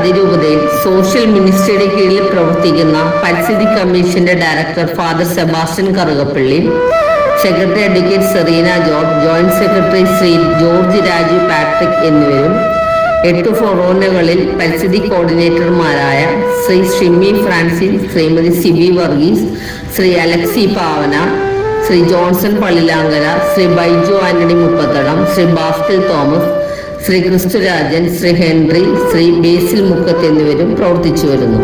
അതിരൂപതയിൽ social മിനിസ്ട്രിയുടെ കീഴിൽ പ്രവർത്തിക്കുന്ന പരിസ്ഥിതി കമ്മീഷന്റെ director father Sebastian Karukappally, secretary advocate Serena George, joint secretary Shri George Raju Patrick എന്നിവരും 8 ഫൊറോനകളിൽ പരിസ്ഥിതി കോർഡിനേറ്റർമാരായ ശ്രീ ഷിമ്മി ഫ്രാൻസിസ്, ശ്രീമതി സിബി വർഗീസ്, ശ്രീ അലക്സി പാവന, ശ്രീ ജോൺസൺ പള്ളിലാങ്കര, ശ്രീ ബൈജു ആന്റണി മുപ്പത്തടം, ശ്രീ ബാസ്റ്റിൽ തോമസ്, ശ്രീ ക്രിസ്തുരാജൻ, ശ്രീ ഹെൻറി, ശ്രീ ബേസിൽ മുക്കത്ത് എന്നിവരും പ്രവർത്തിച്ചു വരുന്നു.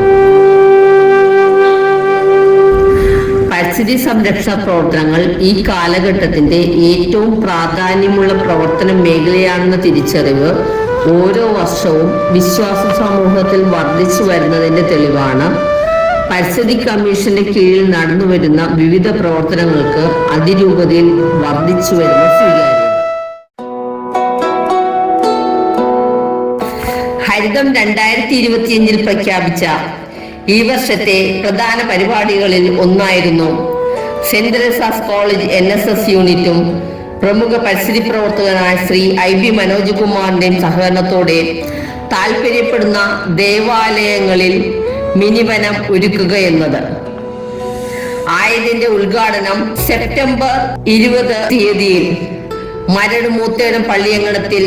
പരിസ്ഥിതി സംരക്ഷണ പ്രവർത്തനങ്ങൾ ഈ കാലഘട്ടത്തിന്റെ ഏറ്റവും പ്രാധാന്യമുള്ള പ്രവർത്തന മേഖലയാണെന്ന തിരിച്ചറിവ് ഓരോ വർഷവും വിശ്വാസ സമൂഹത്തിൽ വർദ്ധിച്ചു വരുന്നതിന്റെ തെളിവാണ് പരിസ്ഥിതി കമ്മീഷന്റെ കീഴിൽ നടന്നുവരുന്ന വിവിധ പ്രവർത്തനങ്ങൾക്ക് അതിരൂപതയിൽ വർദ്ധിച്ചു വരുന്ന സ്വീകാര്യത. ഹരിതം 2025 പ്രഖ്യാപിച്ച ഈ വർഷത്തെ പ്രധാന പരിപാടികളിൽ ഒന്നായിരുന്നു സെന്റ് തെരേസാസ് കോളേജ് NSS യൂണിറ്റും പ്രമുഖ പരിസ്ഥിതി പ്രവർത്തകനായ ശ്രീ IB മനോജ് കുമാറിന്റെയും സഹകരണത്തോടെ താല്പര്യപ്പെടുന്ന ദേവാലയങ്ങളിൽ മിനിവനം ഒരുക്കുക എന്നത്. ആയതിന്റെ ഉദ്ഘാടനം സെപ്റ്റംബർ 20 തീയതിയിൽ മരട് മൂത്തേടം പള്ളിയങ്കണത്തിൽ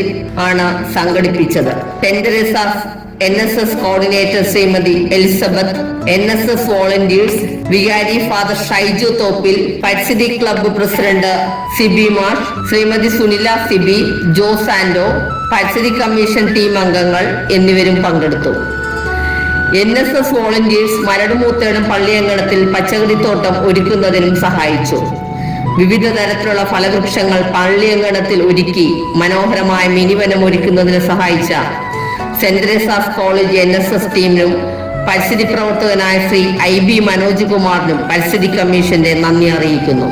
ആണ് സംഘടിപ്പിച്ചത്. Saint Teresa's NSS coordinator Shrimati Elizabeth, NSS volunteers വികാരി ഫാദർ ഷൈജു തോപ്പിൽ, പരിസ്ഥിതി ക്ലബ്ബ് പ്രസിഡന്റ് സിബി മാഷ്, ശ്രീമതി സുനില സിബി, ജോസ് ആൻഡോ, പരിസ്ഥിതി കമ്മീഷൻ ടീം അംഗങ്ങൾ എന്നിവരും പങ്കെടുത്തു. NSS വോളണ്ടിയേഴ്സ് മരട് മൂത്തേടം പള്ളിയങ്കണത്തിൽ പച്ചക്കറിത്തോട്ടം ഒരുക്കുന്നതിനും സഹായിച്ചു. വിവിധ തരത്തിലുള്ള ഫലവൃക്ഷങ്ങൾ പള്ളിയങ്കണത്തിൽ ഒരുക്കി മനോഹരമായ മിനിവനം ഒരുക്കുന്നതിന് സഹായിച്ച സെന്റ് തെരേസാസ് കോളേജ് NSS ടീമിനും പരിസ്ഥിതി പ്രവർത്തകനായ ശ്രീ IB മനോജ് കുമാറിനും പരിസ്ഥിതി കമ്മീഷന്റെ നന്ദി അറിയിക്കുന്നു.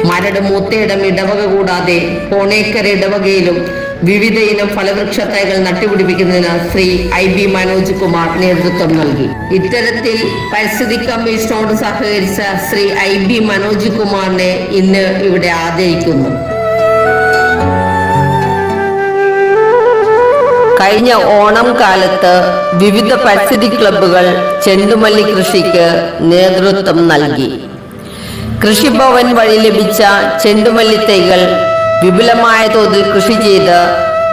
മരട് മൂത്തേടം ഇടവക കൂടാതെ പോണേക്കര ഇടവകയിലും വിവിധ ഇനം ഫലവൃക്ഷ തൈകൾ നട്ടുപിടിപ്പിക്കുന്നതിന് ശ്രീ IB മനോജ് കുമാർ നേതൃത്വം നൽകി. ഇത്തരത്തിൽ പരിസ്ഥിതി കമ്മീഷനോട് സഹകരിച്ച ശ്രീ IB മനോജ് കുമാറിനെ ഇന്ന് ഇവിടെ ആദരിക്കുന്നു. കഴിഞ്ഞ ഓണം കാലത്ത് വിവിധ പരിസ്ഥിതി ക്ലബ്ബുകൾ ചെണ്ടുമല്ലി കൃഷിക്ക് നേതൃത്വം നൽകി. കൃഷിഭവൻ വഴി ലഭിച്ച ചെണ്ടുമല്ലി തൈകൾ വിപുലമായ തോതിൽ കൃഷി ചെയ്ത്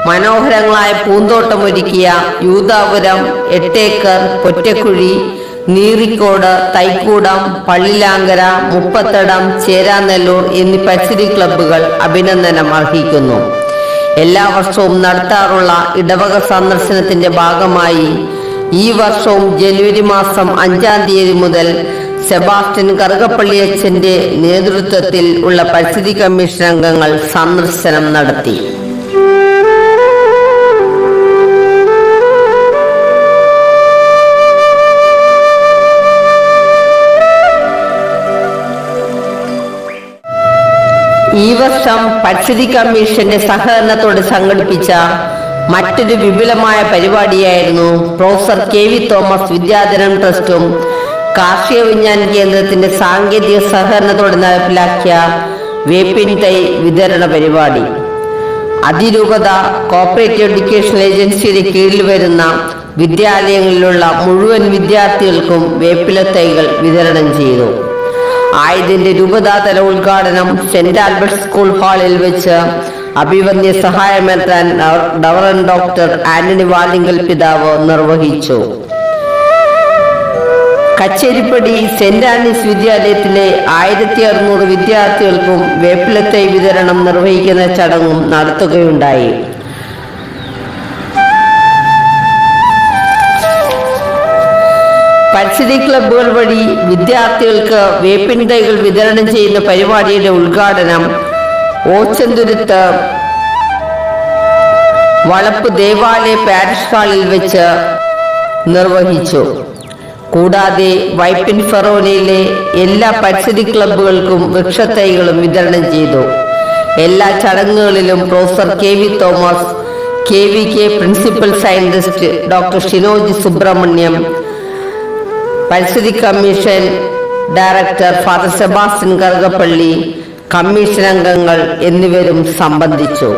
മനോഹരങ്ങളായ പൂന്തോട്ടമൊരുക്കിയ യൂദാപുരം, 8 ഏക്കർ, പൊറ്റക്കുഴി, നീറിക്കോട്, തൈക്കൂടം, പള്ളിലാങ്കര, മുപ്പത്തടം, ചേരാനെല്ലൂർ എന്നീ പരിസ്ഥിതി ക്ലബ്ബുകൾ അഭിനന്ദനം അർഹിക്കുന്നു. എല്ലാ വർഷവും നടത്താറുള്ള ഇടവക സന്ദർശനത്തിന്റെ ഭാഗമായി ഈ വർഷവും ജനുവരി മാസം 5-ാം തീയതി മുതൽ സെബാസ്റ്റ്യൻ കറുകപ്പള്ളി അച്ഛന്റെ നേതൃത്വത്തിൽ ഉള്ള പരിസ്ഥിതി കമ്മീഷൻ അംഗങ്ങൾ സന്ദർശനം നടത്തി. ഈ വർഷം പരിസ്ഥിതി കമ്മീഷന്റെ സഹകരണത്തോടെ സംഘടിപ്പിച്ച മറ്റൊരു വിപുലമായ പരിപാടിയായിരുന്നു പ്രൊഫസർ KV തോമസ് വിദ്യാധനം ട്രസ്റ്റും കാർഷിക വിജ്ഞാന കേന്ദ്രത്തിന്റെ സാങ്കേതിക സഹകരണത്തോടെ നടപ്പിലാക്കിയ വേപ്പിൻ തൈ വിതരണ പരിപാടി. അതിരൂപത കോപ്പറേറ്റീവ് എഡ്യൂക്കേഷൻ ഏജൻസിയുടെ കീഴിൽ വരുന്ന വിദ്യാലയങ്ങളിലുള്ള മുഴുവൻ വിദ്യാർത്ഥികൾക്കും വേപ്പില തൈകൾ വിതരണം ചെയ്തു. ആയതിന്റെ രൂപതാതല ഉദ്ഘാടനം സെന്റ് ആൽബർട്ട് സ്കൂൾ ഹാളിൽ വെച്ച് അഭിവന്യ സഹായമെത്താൻ ഡോക്ടർ ആന്റണി വാലിങ്കൽ പിതാവ് നിർവഹിച്ചു. കച്ചേരിപ്പടി സെന്റ് ആന്റണീസ് വിദ്യാലയത്തിലെ 1600 വിദ്യാർത്ഥികൾക്കും വേപ്പിലത്തൈ വിതരണം നിർവഹിക്കുന്ന ചടങ്ങും നടത്തുകയുണ്ടായി. പരിസ്ഥിതി ക്ലബ്ബുകൾ വഴി വിദ്യാർത്ഥികൾക്ക് വേപ്പിൻ തൈകൾ വിതരണം ചെയ്യുന്ന പരിപാടിയുടെ ഉദ്ഘാടനം ഓച്ചന്തുരുത്ത് വളപ്പ് ദേവാലയ പാരിഷ് ഹാളിൽ വെച്ച് നിർവഹിച്ചു. കൂടാതെ വൈപ്പിൻ ഫൊറോനയിലെ എല്ലാ പരിസ്ഥിതി ക്ലബ്ബുകൾക്കും വൃക്ഷത്തൈകളും വിതരണം ചെയ്തു. എല്ലാ ചടങ്ങുകളിലും professor KV Thomas, KVK principal scientist doctor Shinoj Subramaniam, പരിസ്ഥിതി commission director father Sebastian Karukappally, commission അംഗങ്ങൾ എന്നിവരും സംബന്ധിച്ചു.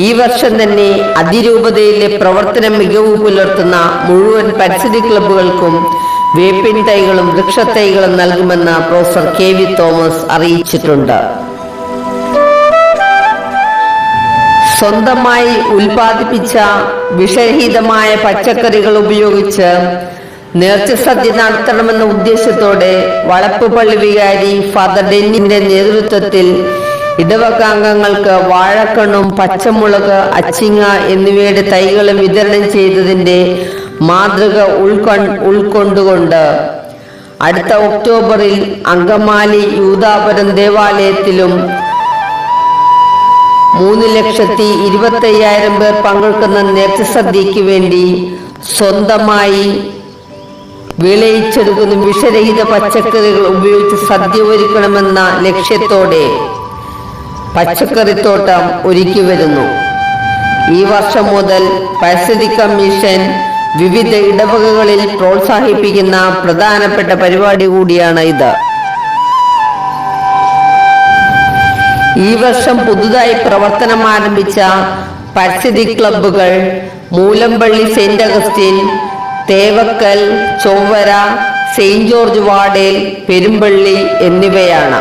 ഈ വർഷം തന്നെ അതിരൂപതയിലെ പ്രവർത്തന മികവ് പുലർത്തുന്ന മുഴുവൻ പരിസ്ഥിതി ക്ലബ്ബുകൾക്കും വേപ്പിൻ തൈകളും വൃക്ഷത്തൈകളും നൽകുമെന്ന് പ്രൊഫസർ KV തോമസ് അറിയിച്ചിട്ടുണ്ട്. സ്വന്തമായി ഉൽപ്പാദിപ്പിച്ച വിഷരഹിതമായ പച്ചക്കറികൾ ഉപയോഗിച്ച് നേർച്ചസദ്യ നടത്തണമെന്ന ഉദ്ദേശത്തോടെ വളപ്പ് പള്ളി വികാരി ഫാദർ ഡെന്നിന്റെ നേതൃത്വത്തിൽ ഇടവക അംഗങ്ങൾക്ക് വാഴക്കണ്ണും പച്ചമുളക്, അച്ചിങ്ങ എന്നിവയുടെ തൈകളും വിതരണം ചെയ്തതിന്റെ മാതൃക ഉൾക്കൊണ്ടുകൊണ്ട് അടുത്ത ഒക്ടോബറിൽ അങ്കമാലി യൂദാപുരം ദേവാലയത്തിലും 3,25,000 പേർ പങ്കെടുക്കുന്ന നേർച്ചസദ്യയ്ക്ക് വേണ്ടി സ്വന്തമായി വിളയിച്ചെടുക്കുന്ന വിഷരഹിത പച്ചക്കറികൾ ഉപയോഗിച്ച് സദ്യ ഒരുക്കണമെന്ന ലക്ഷ്യത്തോടെ പച്ചക്കറിത്തോട്ടം ഒരുക്കി വരുന്നു. ഈ വർഷം മുതൽ പരിസ്ഥിതി കമ്മീഷൻ വിവിധ ഇടവകകളിൽ പ്രോത്സാഹിപ്പിക്കുന്ന പ്രധാനപ്പെട്ട പരിപാടി കൂടിയാണ് ഇത്. ഈ വർഷം പുതുതായി പ്രവർത്തനം ആരംഭിച്ച പരിസ്ഥിതി ക്ലബ്ബുകൾ മൂലമ്പള്ളി സെന്റ് അഗസ്റ്റിൻ, തേവക്കൽ, ചൊവ്വര, സെയിന്റ് ജോർജ് വാർഡേൽ, പെരുമ്പള്ളി എന്നിവയാണ്.